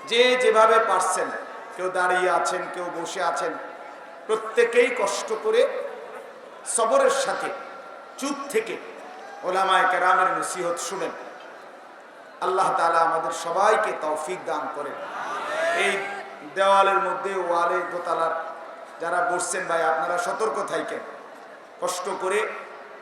যে যেভাবে পারছেন, কেউ দাঁড়িয়ে আছেন, কেউ বসে আছেন, প্রত্যেকেই কষ্ট করে সবরের সাথে চুপ থেকে ওলামায়ে কেরামের নসিহত শুনেন। আল্লাহ তাআলা আমাদের সবাইকে তৌফিক দান করেন। এই দেওয়ালের মধ্যে ওয়ালে দোতলার যারা বসছেন ভাই, আপনারা সতর্ক থাকেন, কষ্ট করে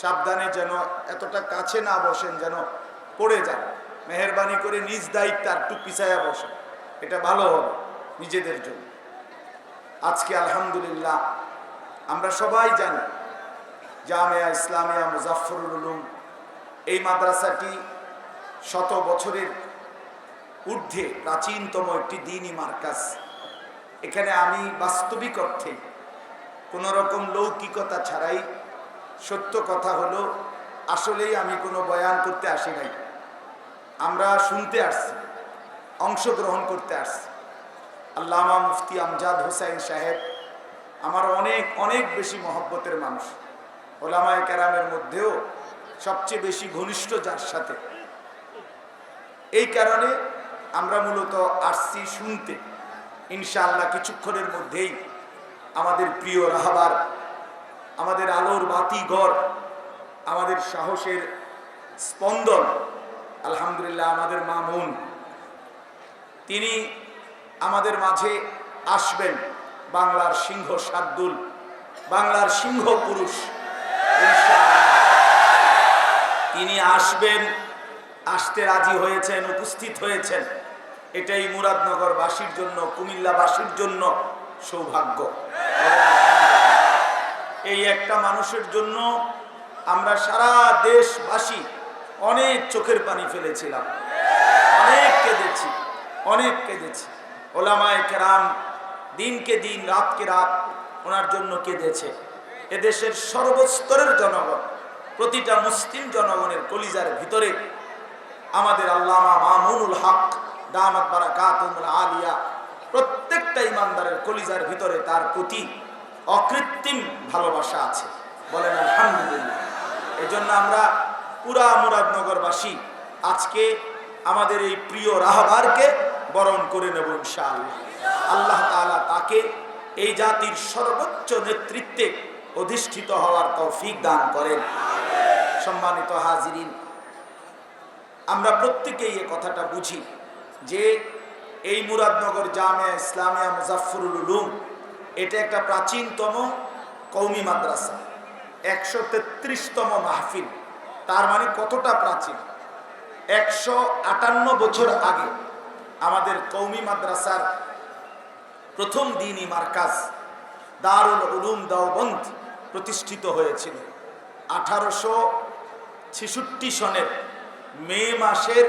সাবধানে যেন এতটা কাছে না বসেন যেন পড়ে যান। মেহেরবানি করে নিজ দায়িত্ব একটু পিছায়া বসেন, এটা ভালো হবে নিজেদের জন্য। আজকে আলহামদুলিল্লাহ আমরা সবাই জানি জামিয়া ইসলামিয়া মুজাফফরুল উলুম এই মাদ্রাসাটি শত বছরের ঊর্ধ্বে প্রাচীনতম একটি দ্বীনি মার্কাজ। এখানে আমি বাস্তবিক অর্থে কোনো রকম লৌকিকতা ছাড়াই, সত্য কথা হলো আসলেই আমি কোনো বয়ান করতে আসি নাই, আমরা শুনতে আসছি, অংশগ্রহণ করতে আসছি। আল্লামা মুফতি আমজাদ হোসাইন সাহেব আমার অনেক অনেক বেশি মহব্বতের মানুষ, ওলামায়ে কেরামের মধ্যেও সবচেয়ে বেশি ঘনিষ্ঠ যার সাথে। এই কারণে আমরা মূলত আসছি শুনতে। ইনশাআল্লাহ কিছুক্ষণের মধ্যেই আমাদের প্রিয় রাহবার, আমাদের আলোর বাতিঘর, আমাদের সাহসের স্পন্দন, আলহামদুলিল্লাহ আমাদের মামুন, তিনি আমাদের মাঝে আসবেন। বাংলার সিংহ শার্দুল, বাংলার সিংহ পুরুষ, তিনি আসবেন, আসতে রাজি হয়েছেন, উপস্থিত হয়েছেন। এটাই মুরাদনগরবাসীর জন্য, কুমিল্লাবাসীর জন্য সৌভাগ্য। এই একটা মানুষের জন্য আমরা সারা দেশবাসী অনেক চোখের পানি ফেলেছিলাম, অনেক কেঁদেছি, অনেক কেঁদেছি। ওলামায়ে কেরাম দিনকে দিন, রাতকে রাত ওনার জন্য কেঁদেছে। এদেশের সর্বস্তরের জনগণ, প্রতিটা মুসলিম জনগণের কলিজার ভিতরে আমাদের আল্লামা মামুনুল হক দামাত বারাকাতুহুল আলিয়া, প্রত্যেকটা ইমানদারের কলিজার ভিতরে তার প্রতি অকৃত্রিম ভালোবাসা আছে, বলেন আলহামদুলিল্লাহ। এই জন্য আমরা পুরা মুরাদনগরবাসী আজকে আমাদের এই প্রিয় রাহবারকে বরণ করে নেব ইনশাআল্লাহ। আল্লাহ তাআলা তাকে এই জাতির সর্বোচ্চ নেতৃত্বে অধিষ্ঠিত হওয়ার তৌফিক দান করেন। সম্মানিত হাজিরিন, আমরা প্রত্যেকেই এই কথাটা বুঝি যে এই মুরাদনগর জামিয়া ইসলামিয়া মুজাফফরুল উলুম এটা একটা প্রাচীনতম কওমি মাদ্রাসা, 133তম মাহফিল। তার মানে কতটা প্রাচীন! 158 বছর আগে আমাদের কওমি মাদ্রাসার প্রথম দ্বীনি মার্কাজ দারুল উলুম দেওবন্দ প্রতিষ্ঠিত হয়েছিল 1866 সনের মে মাসের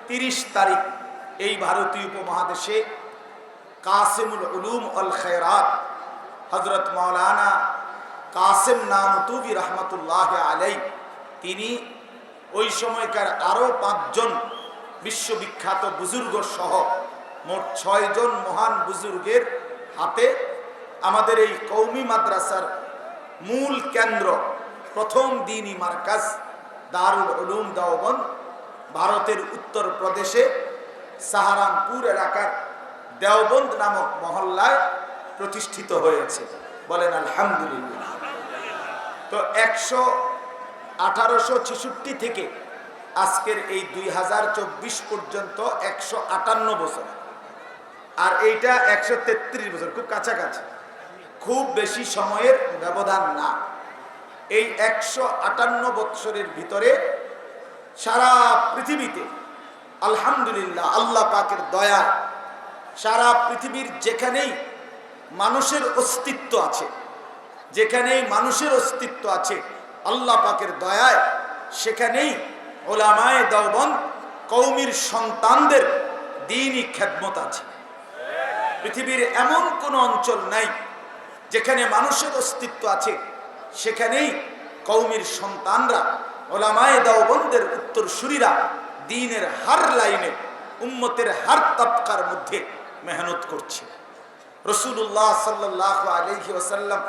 30 তারিখ। এই ভারতীয় উপমহাদেশে কাসিমুল উলুম ওয়াল খায়রাত হযরত মাওলানা কাসিম নানুতুবি রহমাতুল্লাহ আলাইহি, তিনি ওই সময়কার আরো 5 জন বিশ্ববিখ্যাত বুজুর্গ সহ মোট 6 জন মহান বুজুর্গের হাতে আমাদের এই কওমি মাদ্রাসার মূল কেন্দ্র, প্রথম দ্বীনি মার্কাজ দারুল উলুম দেওবন্দ ভারতের উত্তর প্রদেশে সাহারানপুর এলাকার দেওবন্দ নামক মহল্লায় প্রতিষ্ঠিত হয়েছে, বলেন আলহামদুলিল্লাহ। তো 1866 থেকে আজকের এই 2024 পর্যন্ত 158 বছর, আর এইটা 133 বছর, খুব কাছাকাছি, খুব বেশি সময়ের ব্যবধান না। এই 158 বছরের ভিতরে সারা পৃথিবীতে আলহামদুলিল্লাহ আল্লাহ পাকের দয়া, সারা পৃথিবীর যেখানেই মানুষের অস্তিত্ব আছে, যেখানেই মানুষের অস্তিত্ব আছে আল্লাহ পাকের দয়ায় সেখানেই ওলামায়ে দেওবন্দ কওমির সন্তানদের দ্বীনি খেদমত আছে। পৃথিবীর এমন কোনো অঞ্চল নাই যেখানে মানুষের অস্তিত্ব আছে সেখানেই কওমির সন্তানরা, ওলামায়ে দেওবন্দের উত্তরসূরিরা দ্বীনের হার লাইনে, উম্মতের হার তাবকার মধ্যে মেহনত করছে। রাসূলুল্লাহ সাল্লাল্লাহু আলাইহি ওয়াসাল্লাম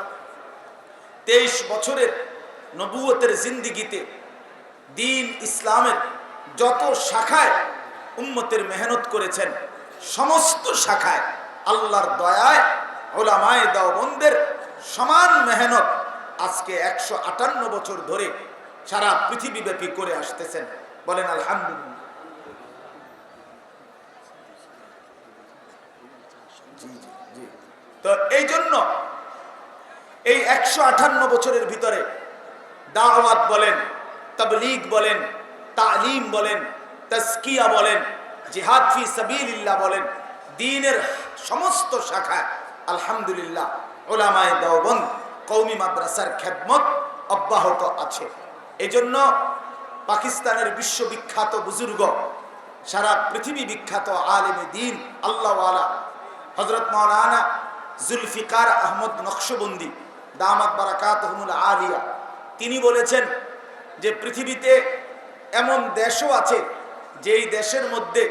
23 বছরের নবুয়তের জিন্দেগিতে দ্বীন ইসলামের যত শাখায় উম্মতের মেহনত করেছেন, সমস্ত শাখায় আল্লাহর দয়ায় উলামায়ে দেওবন্দের সমান মেহনত আজকে 158 বছর ধরে সারা পৃথিবীব্যাপী করে আসতেছেন। বলেন আলহামদুলিল্লাহ। তো এই জন্য এই 158 বছরের ভিতরে দাওয়াত বলেন, তাবলীগ বলেন, তালিম বলেন, তাজকিয়া বলেন, জিহাদ ফি সাবিলিল্লাহ বলেন, দ্বীনের সমস্ত শাখায় আলহামদুলিল্লাহ উলামায়ে দেওবন্দ কওমি মাদ্রাসার খেদমত অব্যাহত আছে। এই জন্য পাকিস্তানের বিশ্ববিখ্যাত বুজুর্গ, সারা পৃথিবী বিখ্যাত আলেমে দ্বীন আল্লাহওয়ালা হযরত মাওলানা জুলফিকার আহমদ নকশবন্দি দামাত বারাকাতুহুমুল আলিয়া, তিনি বলেছেন যে পৃথিবীতে এমন দেশও আছে যেই দেশের মধ্যে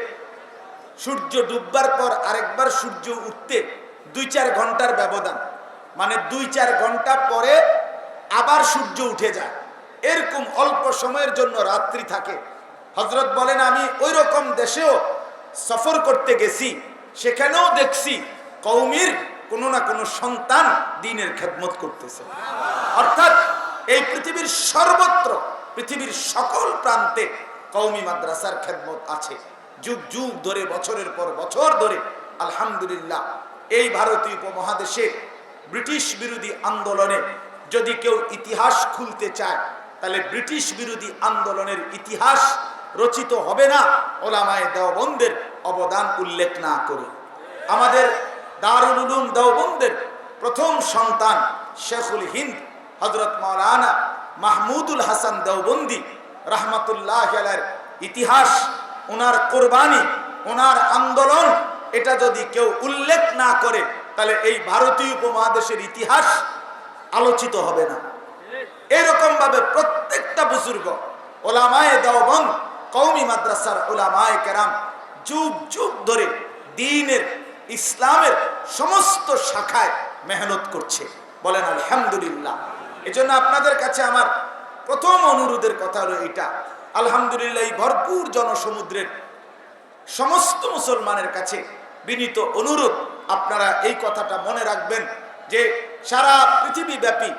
সূর্য ডুববার পর আরেকবার সূর্য উঠতে 2-4 ঘন্টার ব্যবধান, মানে 2-4 ঘন্টা পরে আবার সূর্য উঠে যায়, এরকম অল্প সময়ের জন্য রাত্রি থাকে। হযরত বলেন আমি ওই রকম দেশেও সফর করতে গেছি, সেখানেও দেখছি কওমির কোনো না কোনো সন্তান দ্বীনের খেদমত করতেছে। অর্থাৎ এই পৃথিবীর সর্বত্র, পৃথিবীর সকল প্রান্তে কওমি মাদ্রাসার খেদমত আছে। যুগ যুগ ধরে, বছরের পর বছর ধরে আলহামদুলিল্লাহ এই ভারতীয় উপমহাদেশে ব্রিটিশ বিরোধী আন্দোলনে যদি কেউ ইতিহাস খুলতে চায়, তাহলে ব্রিটিশ বিরোধী আন্দোলনের ইতিহাস রচিত হবে না উলামায়ে দেওবন্দের অবদান উল্লেখ না করে। আমাদের দারুল উলুম দেওবন্দের প্রথম সন্তান শেখুল হিন্দ হযরত মাওলানা মাহমুদুল হাসান দেওবন্দি রাহমাতুল্লাহ আলাইহির ইতিহাস, ওনার কোরবানি, ওনার আন্দোলন, এটা যদি কেউ উল্লেখ না করে তাহলে এই ভারতীয় উপমহাদেশের ইতিহাস আলোচিত হবে না। এরকম ভাবে প্রত্যেকটা বুজুর্গ উলামায়ে দেওবন্দ কওমি মাদ্রাসার উলামায়ে কেরাম যুগ যুগ ধরে দ্বীনের, ইসলামের সমস্ত শাখায় মেহনত করছে। বলেন আলহামদুলিল্লাহ। এজন্য আপনাদের কাছে আমার প্রথম অনুরোধের কথা হলো এটা, আলহামদুলিল্লাহ এই ভরপুর জনসমুদ্রের সমস্ত মুসলমানের কাছে বিনীত অনুরোধ, আপনারা এই কথাটা মনে রাখবেন যে সারা পৃথিবীব্যাপী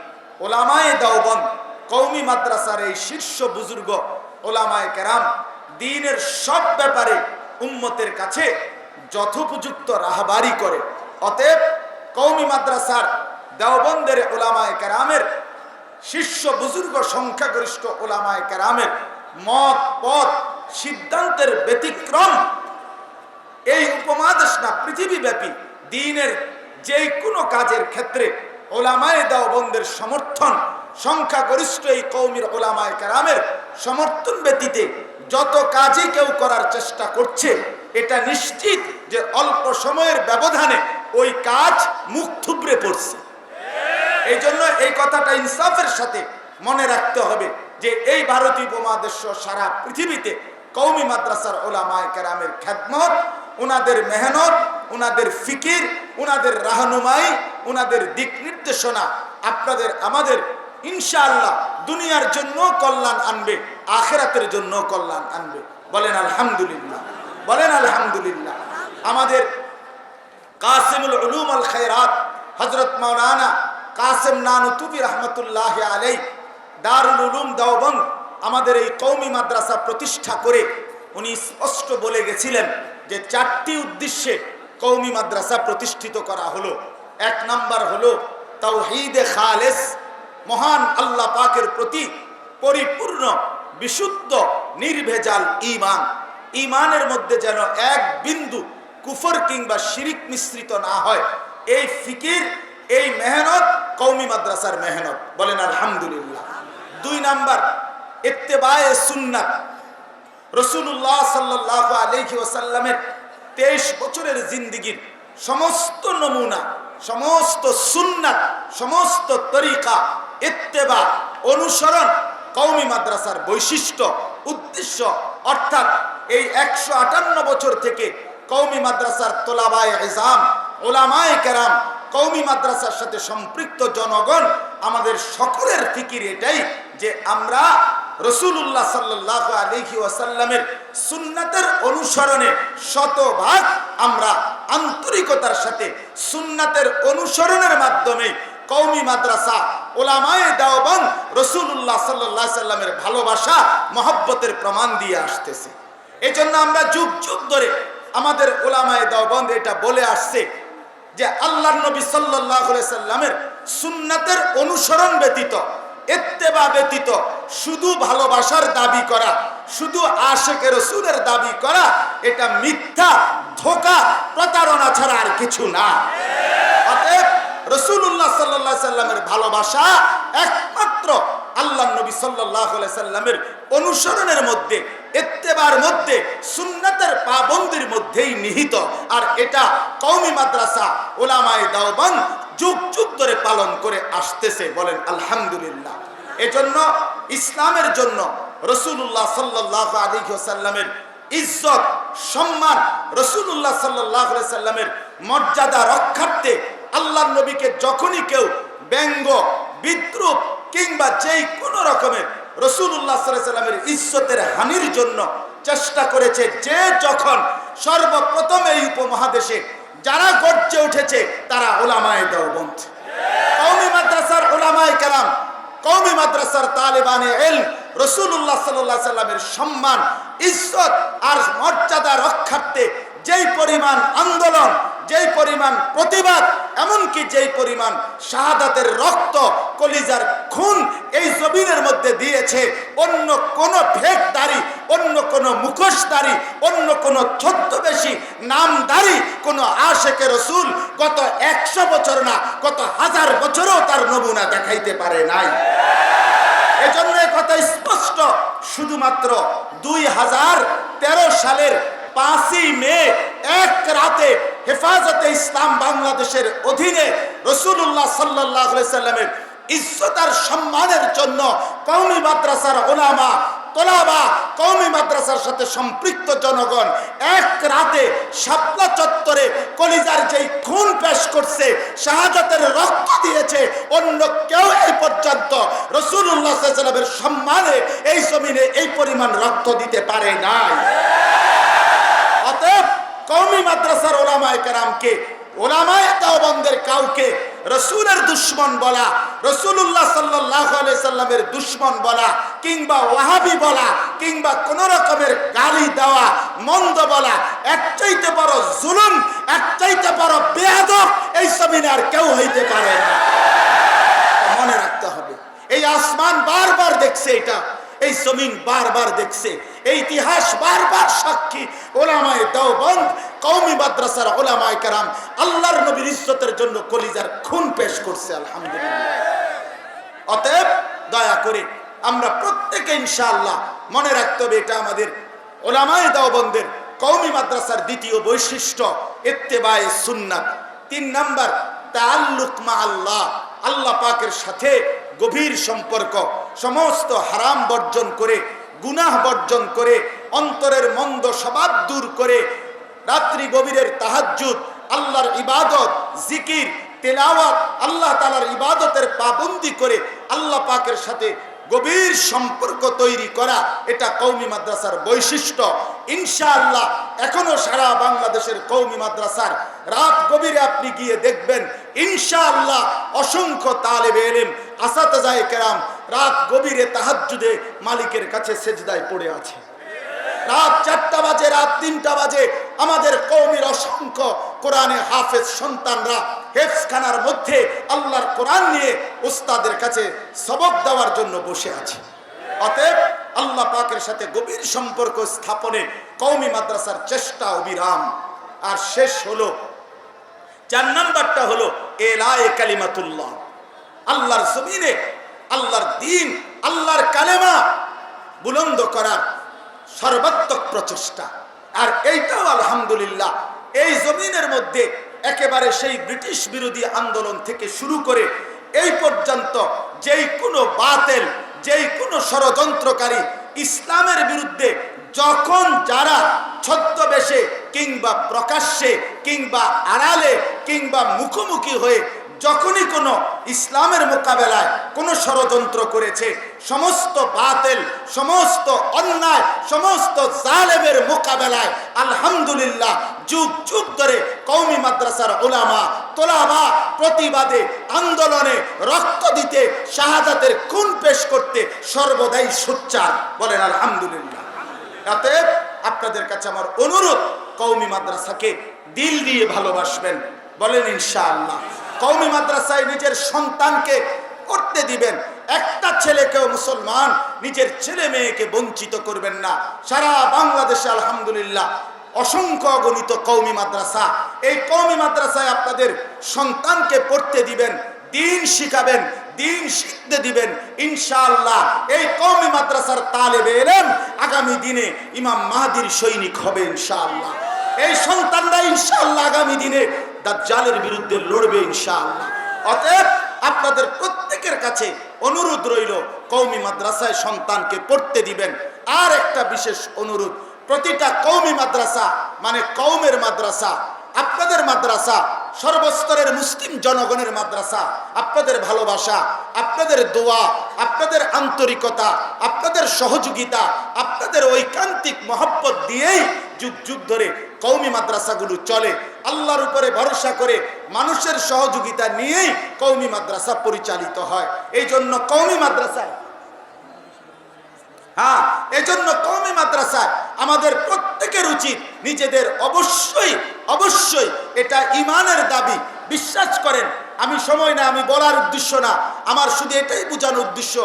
উলামায়ে দেওবন্দ কওমি মাদ্রাসার এই শীর্ষ বুজুর্গ উলামায়ে কেরাম দ্বীনের সব ব্যাপারে উম্মতের কাছে যথোপযুক্ত রাহবারি করে। অতএব কওমি মাদ্রাসার দেওবন্দের উলামায়ে কেরামের শীর্ষ বুজুর্গ সংখ্যাগরিষ্ঠ উলামায়ে কেরামের মত পথ সিদ্ধান্তের ব্যতিক্রম এই উপমহাদেশ না পৃথিবীব্যাপী দ্বীনের যে কোনো কাজের ক্ষেত্রে উলামায়ে দেওবন্দের সমর্থন, সংখ্যাগরিষ্ঠ এই কওমির উলামায়ে কেরামের সমর্থন ব্যতীতে যত কাজই কেউ করার চেষ্টা করছে, এটা নিশ্চিত যে অল্প সময়ের ব্যবধানে ওই কাজ মুখ থুবড়ে পড়ছে। এই জন্য এই কথাটা ইনসাফের সাথে মনে রাখতে হবে যে এই ভারতীয় উপমহাদেশ সারা পৃথিবীতে কওমি মাদ্রাসার উলামায়ে কেরামের খেদমত, ওনাদের মেহনত, ওনাদের ফিকির, ওনাদের রাহনুমাই, ওনাদের দিক নির্দেশনা আপনাদের আমাদের ইনশাআল্লাহ দুনিয়ার জন্য কল্যাণ আনবে, আখিরাতের জন্য কল্যাণ আনবে। বলেন আলহামদুলিল্লাহ। বলেন আলহামদুলিল্লাহ। আমাদের কাসিমুল উলুম আল খায়রাত হযরত মাওলানা কাসেম নানুতুবি রহমতুল্লাহ আলাইহি দারুল উলুম দেওবন্দ আমাদের এই কওমি মাদ্রাসা প্রতিষ্ঠা করে উনি স্পষ্ট বলে গেছিলেন যে 4টি উদ্দেশ্যে কওমি মাদ্রাসা প্রতিষ্ঠিত করা হলো। 1 নাম্বার হলো তাওহীদে খালেস, মহান আল্লাহ পাকের প্রতি পরিপূর্ণ বিশুদ্ধ নির্ভেজাল ঈমান, ঈমানের মধ্যে যেন এক বিন্দু কুফর কিংবা শিরিক মিশ্রিত না হয়, এই ফিকির, এই মেহনত কওমি মাদ্রাসার মেহনত। বলেন আলহামদুলিল্লাহ। 2 নাম্বার ইত্তেবায়ে সুন্নাত, রাসূলুল্লাহ সাল্লাল্লাহু আলাইহি ওয়াসাল্লামের 23 বছরের জিন্দেগীর সমস্ত নমুনা, সমস্ত সুন্নাত, সমস্ত তরিকা ইত্তেবা, অনুসরণ কওমি মাদ্রাসার বৈশিষ্ট্য, উদ্দেশ্য। অর্থাৎ এই 158 বছর থেকে কওমি মাদ্রাসার তোলাবায়ে ইজাম, উলামায়ে কেরাম, কওমি মাদ্রাসার সাথে সম্পৃক্ত জনগণ, আমাদের সকলের ফিকির এটাই যে আমরা রাসূলুল্লাহ সাল্লাল্লাহু আলাইহি ওয়াসাল্লামের সুন্নাতের অনুসরণে শতভাগ আমরা আন্তরিকতার সাথে সুন্নাতের অনুসরণের মাধ্যমে কওমি মাদ্রাসা উলামায়ে দেওবন্দ রাসূলুল্লাহ সাল্লাল্লাহু আলাইহি সাল্লামের ভালোবাসা মহব্বতের প্রমাণ দিয়ে আসতেছে। এজন্য আমরা যুগ যুগ ধরে আমাদের উলামায়ে দেওবন্দ এটা বলে আসছে যে আল্লাহর নবী সাল্লাল্লাহু আলাইহি সাল্লামের সুন্নাতের অনুসরণ ব্যতীত, ইত্তেবা ব্যতীত শুধু ভালোবাসার দাবি করা, শুধু আশিকে রাসূলের দাবি করা, এটা মিথ্যা, ধোঁকা, প্রতারণা ছাড়া আর কিছু না। অতএব রাসূলুল্লাহ সাল্লাল্লাহু আলাইহি সাল্লামের ভালোবাসা একমাত্র আল্লাহর নবী সাল্লাল্লাহু আলাইহি সাল্লামের অনুসরণের মধ্যে, ইত্তেবার মধ্যে, সুন্নাতের পাবন্দির মধ্যেই নিহিত। আর এটা কওমি মাদ্রাসা উলামায়ে দেওবন্দ যুগ যুগ ধরে পালন করে আসতেছে। বলেন আলহামদুলিল্লাহ। এজন্য ইসলামের জন্য রাসূলুল্লাহ সাল্লাল্লাহু আলাইহি ওয়াসাল্লামের ইজ্জত, সম্মান, রাসূলুল্লাহ সাল্লাল্লাহু আলাইহি সাল্লামের মর্যাদা রক্ষার্থে আল্লাহর নবীকে যখনই কেউ ব্যঙ্গ, বিদ্রূপ কিংবা যেই কোনো রকমের রাসূলুল্লাহ সাল্লাল্লাহু আলাইহি সাল্লামের ইজ্জতের হানির জন্য চেষ্টা করেছে, যে যখন সর্বপ্রথম এই উপমহাদেশে যারা গর্জে উঠেছে তারা উলামায়ে দেওবন্দ, কওমি মাদ্রাসার উলামায়ে কেরাম, কওমি মাদ্রাসার তালেবানে ইলম। রাসূলুল্লাহ সাল্লাল্লাহু আলাইহি সাল্লামের সম্মান, ইজ্জত আর মর্যাদা রক্ষার্থে যেই পরিমাণ আন্দোলন, যেই পরিমাণ প্রতিবাদ, এমনকি যেই পরিমাণ শাহাদাতের রক্ত, কলিজার খুন এই জমিনের মধ্যে দিয়েছে, অন্য কোন ভেকদারি, অন্য কোন মুখোশধারী, অন্য কোন ছদ্মবেশী নামধারী কোন আশিকে রাসূল গত 100 বছর না, গত 1000 বছরও তার নমুনা দেখাইতে পারে নাই। এজন্য এই কথা স্পষ্ট। শুধুমাত্র 2013 সালের 5ই মে এক রাতে হেফাজতে ইসলাম বাংলাদেশের অধীনে রাসূলুল্লাহ সাল্লাল্লাহু আলাইহি সাল্লামের ইজ্জত আর সম্মানের জন্য কওমি মাদ্রাসার উলামা, তোলাবা, কওমি মাদ্রাসার সাথে সম্পৃক্ত জনগণ এক রাতে শাপলা চত্বরে কলিজার যেই খুন পেশ করছে, শাহাদাতের রক্ত দিয়েছে, অন্য কেউ এই পর্যন্ত রাসূলুল্লাহ সাল্লাল্লাহু আলাইহি সাল্লামের সম্মানে এই জমিনে এই পরিমাণ রক্ত দিতে পারে নাই। অতএব কওমি মাদ্রাসার উলামায়ে কেরামকে, উলামায়ে দেওবন্দের কাউকে রাসূলের দুশমন বলা, রাসূলুল্লাহ সাল্লাল্লাহু আলাইহি সাল্লামের দুশমন বলা, কিংবা ওয়াহাবি বলা, কিংবা কোন রকমের গালি দেওয়া, মন্দ বলা, এর চাইতে বড় জুলুম, এর চাইতে বড় বেয়াদব এই জমিনে আর কেউ হইতে পারে না। মনে রাখতে হবে। এই আসমান বারবার দেখছে এটা, এই জমিন বারবার দেখছে, এই ইতিহাস বারবার সাক্ষী। উলামায়ে দেওবন্দ, কওমি মাদ্রাসার উলামায়ে কেরাম আল্লাহর নবীর ইজ্জতের জন্য কলিজার খুন পেশ করছে। আলহামদুলিল্লাহ। অতএব দয়া করে আমরা প্রত্যেকে ইনশাআল্লাহ মনে রাখতে হবে, এটা আমাদের উলামায়ে দেওবন্দের কওমি মাদ্রাসার দ্বিতীয় বৈশিষ্ট্য ইত্তেবায়ে সুন্নাত। 3 নাম্বার তাআল্লুক মা আল্লাহ, আল্লাহ পাকের সাথে গভীর সম্পর্ক। সমস্ত হারাম বর্জন করে, গুনাহ বর্জন করে, অন্তরের মন্দ স্বভাব দূর করে, রাত্রি গভীরের তাহাজ্জুদ, আল্লাহর ইবাদত, জিকির, তেলাওয়াত, আল্লাহ তাআলার ইবাদতের পাবন্দি করে আল্লাহ পাকের সাথে গভীর সম্পর্ক তৈরি করা, এটা কওমি মাদ্রাসার বৈশিষ্ট্য। ইনশাআল্লাহ এখনো সারা বাংলাদেশের কওমি মাদ্রাসার রাত গভীরে আপনি গিয়ে দেখবেন ইনশাআল্লাহ অসংখ্য তালেবে ইলম, আসাতেজায়ে কেরাম রাত গভীরে তাহাজ্জুদে মালিকের কাছে সেজদায় পড়ে আছে। রাত 4টা বাজে, রাত 3টা বাজে আমাদের কওমির অসংখ্য কোরআনে হাফেজ সন্তানরা হেফজখানার মধ্যে আল্লাহর কোরআন নিয়ে উস্তাদের কাছে সবক দেওয়ার জন্য বসে আছে। অতএব আল্লাহ পাকের সাথে গভীর সম্পর্ক স্থাপনে কওমি মাদ্রাসার চেষ্টা অবিরাম। আর শেষ হলো 4 নাম্বারটা হলো এলায়ে কালিমাতুল্লাহ, আল্লাহর জমিনে আল্লাহর দ্বীন, আল্লাহর কালেমা বুলন্দ করার সর্বাত্মক প্রচেষ্টা। আর এইটাও আলহামদুলিল্লাহ এই জমিনের মধ্যে একেবারে সেই ব্রিটিশ বিরোধী আন্দোলন থেকে শুরু করে এই পর্যন্ত যেই কোনো বাতিল, যেই কোনো ষড়যন্ত্রকারী ইসলামের বিরুদ্ধে যখন যারা ছদ্মবেশে কিংবা প্রকাশ্যে কিংবা আড়ালে কিংবা মুখোমুখি হয়ে যখনই কোনো ইসলামের মোকাবেলায় কোনো ষড়যন্ত্র করেছে, সমস্ত বাতিল, সমস্ত অন্যায়, সমস্ত জালেমের মোকাবেলায় আলহামদুলিল্লাহ যুগ যুগ ধরে কওমি মাদ্রাসার উলামা তোলাবা প্রতিবাদে আন্দোলনে রক্ত দিতে শাহাদাতের খুন পেশ করতে সর্বদাই সোচ্চার, বলেন আলহামদুলিল্লাহ। অতএব আপনাদের কাছে আমার অনুরোধ, কওমি মাদ্রাসাকে দিল দিয়ে ভালোবাসবেন, বলেন ইনশাআল্লাহ। কওমি মাদ্রাসায় নিজের সন্তানকে পড়তে দিবেন। একটা ছেলেকেও মুসলমান নিজের ছেলে মেয়েকে বঞ্চিত করবেন না। সারা বাংলাদেশে আলহামদুলিল্লাহ অসংখ্য অগণিত কওমি মাদ্রাসা। এই কওমি মাদ্রাসায় আপনাদের সন্তানকে পড়তে দিবেন, দিন শিখাবেন, দিন শিখতে দিবেন। ইনশাআল্লাহ এই কওমি মাদ্রাসার তালেবে ইলম আগামী দিনে ইমাম মাহদির সৈনিক হবে ইনশাআল্লাহ। এই সন্তানরা ইনশাআল্লাহ আগামী দিনে দাজ্জালের বিরুদ্ধে লড়বে ইনশাআল্লাহ। অতএব আপনাদের প্রত্যেকের কাছে অনুরোধ রইল, কওমি মাদ্রাসায় সন্তানকে পড়তে দিবেন। আর একটা বিশেষ অনুরোধ, প্রতিটা কওমি মাদ্রাসা মানে কওমের মাদ্রাসা, আপনাদের মাদ্রাসা, সর্বস্তরের মুসলিম জনগণের মাদ্রাসা, আপনাদের ভালোবাসা, আপনাদের দোয়া, আপনাদের আন্তরিকতা, আপনাদের সহযোগিতা, আপনাদের ঐকান্তিক মহব্বত দিয়েই যুগ যুগ ধরে কওমি মাদ্রাসাগুলো চলে। আল্লাহর উপরে ভরসা করে মানুষের সহযোগিতা নিয়েই কওমি মাদ্রাসা পরিচালিত হয়। এই জন্য কওমি মাদ্রাসায় এজন্য কওমি মাদ্রাসায় আমাদের প্রত্যেকের উচিত নিজেদের অবশ্যই অবশ্যই, এটা ঈমানের দাবি, বিশ্বাস করেন। আমি সময় না, আমি বলার উদ্দেশ্য না, আমার শুধু এটাই বোঝানোর উদ্দেশ্য,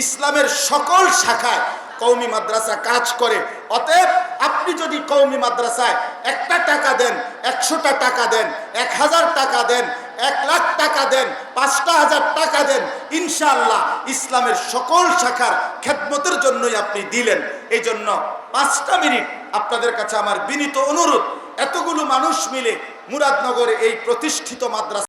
ইসলামের সকল শাখায় কওমি মাদ্রাসা কাজ করে। অতএব আপনি যদি কওমি মাদ্রাসায় একটা টাকা দেন, 100টা টাকা দেন, 1000 টাকা দেন, 1 লাখ টাকা দেন, 5,000 টাকা দেন, ইনশাআল্লাহ ইসলামের সকল শাখার খেদমতের জন্যই আপনি দিলেন। এই জন্য 5টা মিনিট আপনাদের কাছে আমার বিনীত অনুরোধ, এতগুলো মানুষ মিলে মুরাদনগরে এই প্রতিষ্ঠিত মাদ্রাসা